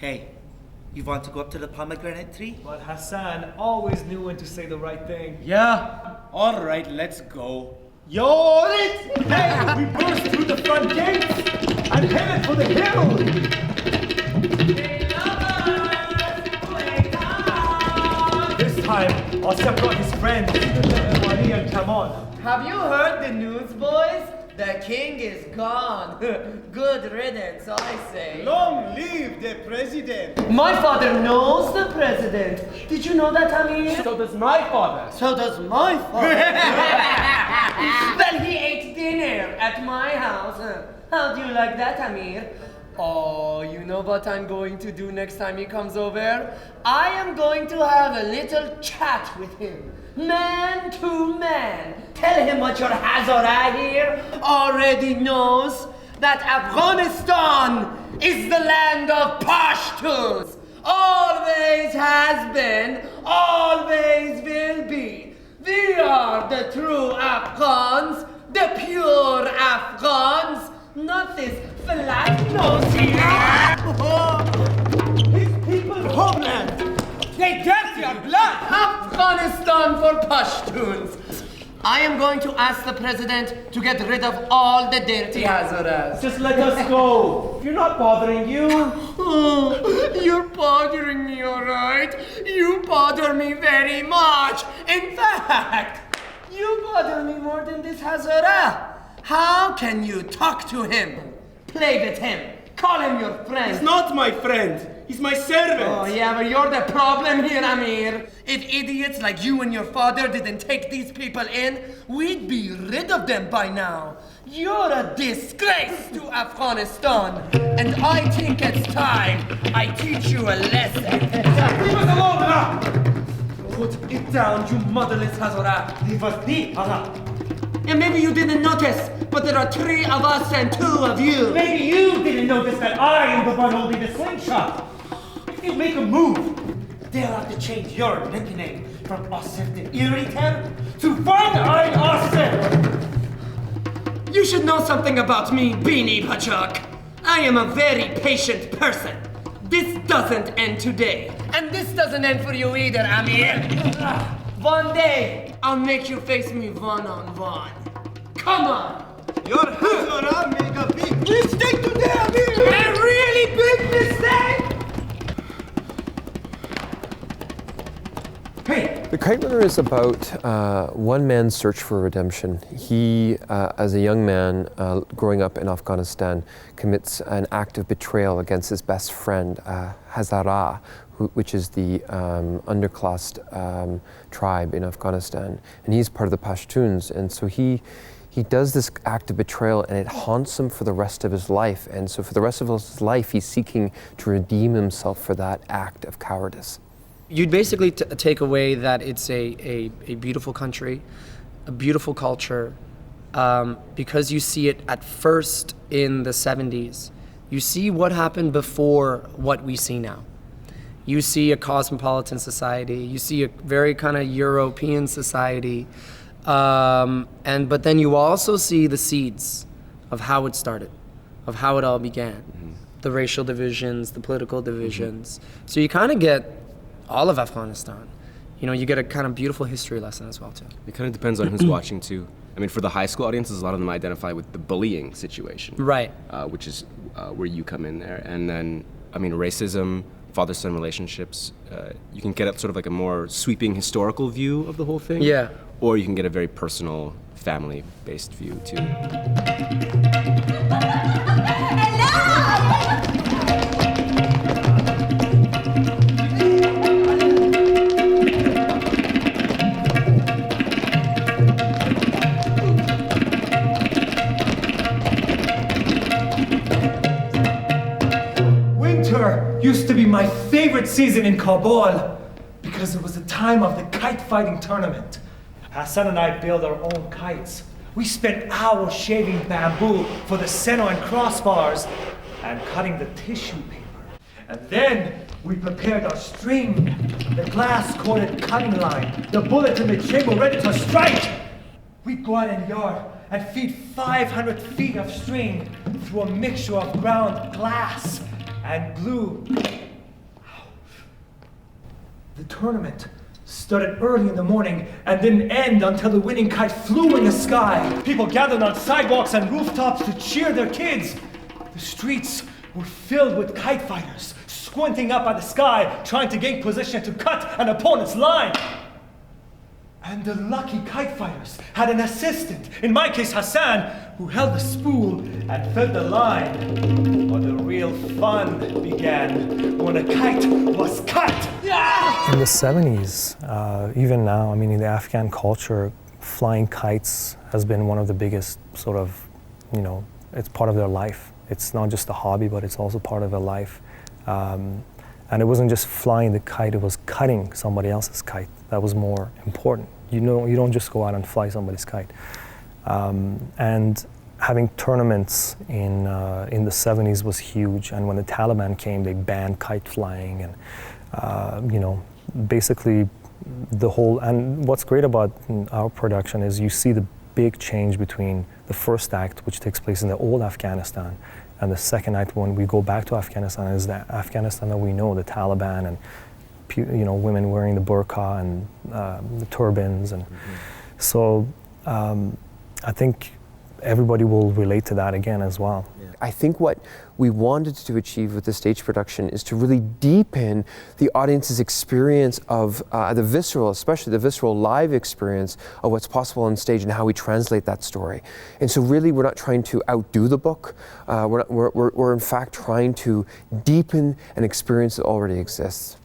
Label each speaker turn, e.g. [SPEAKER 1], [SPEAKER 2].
[SPEAKER 1] Hey, you want to go up to the pomegranate tree?
[SPEAKER 2] But Hassan always knew when to say the right thing.
[SPEAKER 3] Yeah, all right, let's go.
[SPEAKER 2] Yo, hey, we burst through the front gates and headed for the hill. This time, Asya brought his friends, Wali and Kamon.
[SPEAKER 4] Have you heard the news, boys? The king is gone. Good riddance, I say.
[SPEAKER 3] Long live the president.
[SPEAKER 4] My father knows the president. Did you know that, Amir?
[SPEAKER 3] So does my father.
[SPEAKER 4] So does my father. Well, he ate dinner at my house. How do you like that, Amir? Oh, you know what I'm going to do next time he comes over? I am going to have a little chat with him. Man to man. Tell him what your Hazara here already knows. That Afghanistan is the land of Pashtuns. Always has been, always will be. We are the true Afghans, the pure Afghans, not this flat nose here.
[SPEAKER 3] These people homeland. They get your blood.
[SPEAKER 4] Afghanistan for Pashtuns. I am going to ask the president to get rid of all the dirty Hazaras.
[SPEAKER 2] Just let us go. We're not bothering you.
[SPEAKER 4] Oh, you're bothering me, all right? You bother me very much. In fact, you bother me more than this Hazara. How can you talk to him, play with him, call him your friend?
[SPEAKER 3] He's not my friend. He's my servant.
[SPEAKER 4] Oh yeah, but you're the problem here, Amir. If idiots like you and your father didn't take these people in, we'd be rid of them by now. You're a disgrace to Afghanistan, and I think it's time I teach you a lesson.
[SPEAKER 2] Leave us alone, Agha. Put it down, you motherless Hazara. Leave us be, Agha.
[SPEAKER 4] And maybe you didn't notice, but there are 3 of us and 2 of you.
[SPEAKER 2] Maybe you didn't notice that I am the one holding the slingshot. If you make a move, they'll have to change your nickname from Asif the Irritator to Find Eye Asif.
[SPEAKER 4] You should know something about me, Beanie Pachak. I am a very patient person. This doesn't end today. And this doesn't end for you either, Amir. One day, I'll make you face me one-on-one. Come on.
[SPEAKER 3] Your Hazara make a big mistake today, Amir.
[SPEAKER 4] A really big mistake?
[SPEAKER 2] Hey!
[SPEAKER 5] The Kite Runner is about one man's search for redemption. He, as a young man growing up in Afghanistan, commits an act of betrayal against his best friend, Hazara, which is the underclassed tribe in Afghanistan. And he's part of the Pashtuns. And so he does this act of betrayal, and it haunts him for the rest of his life. And so for the rest of his life, he's seeking to redeem himself for that act of cowardice.
[SPEAKER 6] You'd basically take away that it's a beautiful country, a beautiful culture, because you see it at first in the 70s. You see what happened before what we see now. You see a cosmopolitan society, you see a very kind of European society, but then you also see the seeds of how it started, of how it all began. Mm-hmm. The racial divisions, the political divisions. Mm-hmm. So you kind of get all of Afghanistan. You know, you get a kind of beautiful history lesson as well too.
[SPEAKER 7] It kind of depends on who's watching too. I mean, for the high school audiences, a lot of them identify with the bullying situation.
[SPEAKER 6] Right.
[SPEAKER 7] Which is where you come in there. And then, I mean, racism, father-son relationships, you can get sort of like a more sweeping historical view of the whole thing.
[SPEAKER 6] Yeah.
[SPEAKER 7] Or you can get a very personal, family-based view too.
[SPEAKER 2] Used to be my favorite season in Kabul because it was the time of the kite fighting tournament. Hassan and I built our own kites. We spent hours shaving bamboo for the center and crossbars and cutting the tissue paper. And then we prepared our string, the glass-coated cutting line, the bullet in the chamber ready to strike. We'd go out in the yard and feed 500 feet of string through a mixture of ground glass and glue The tournament started early in the morning and didn't end until the winning kite flew in the sky. People gathered on sidewalks and rooftops to cheer their kids. The streets were filled with kite fighters, squinting up at the sky, trying to gain position to cut an opponent's line. And the lucky kite fighters had an assistant, in my case Hassan, who held the spool and fed the line. But the real fun began when a kite was cut.
[SPEAKER 8] In the 70s, even now, I mean, in the Afghan culture, flying kites has been one of the biggest sort of, you know, it's part of their life. It's not just a hobby, but it's also part of their life. And it wasn't just flying the kite, it was cutting somebody else's kite. That was more important. You know, you don't just go out and fly somebody's kite. And having tournaments in the 70s was huge. And when the Taliban came, they banned kite flying. And, you know, basically the whole, and what's great about our production is you see the big change between the first act, which takes place in the old Afghanistan, and the second act when we go back to Afghanistan is the Afghanistan that we know, the Taliban and, you know, women wearing the burqa and the turbans. And so I think everybody will relate to that again as well.
[SPEAKER 5] I think what we wanted to achieve with the stage production is to really deepen the audience's experience of the visceral, especially the visceral live experience of what's possible on stage and how we translate that story. And so really we're not trying to outdo the book, we're in fact trying to deepen an experience that already exists.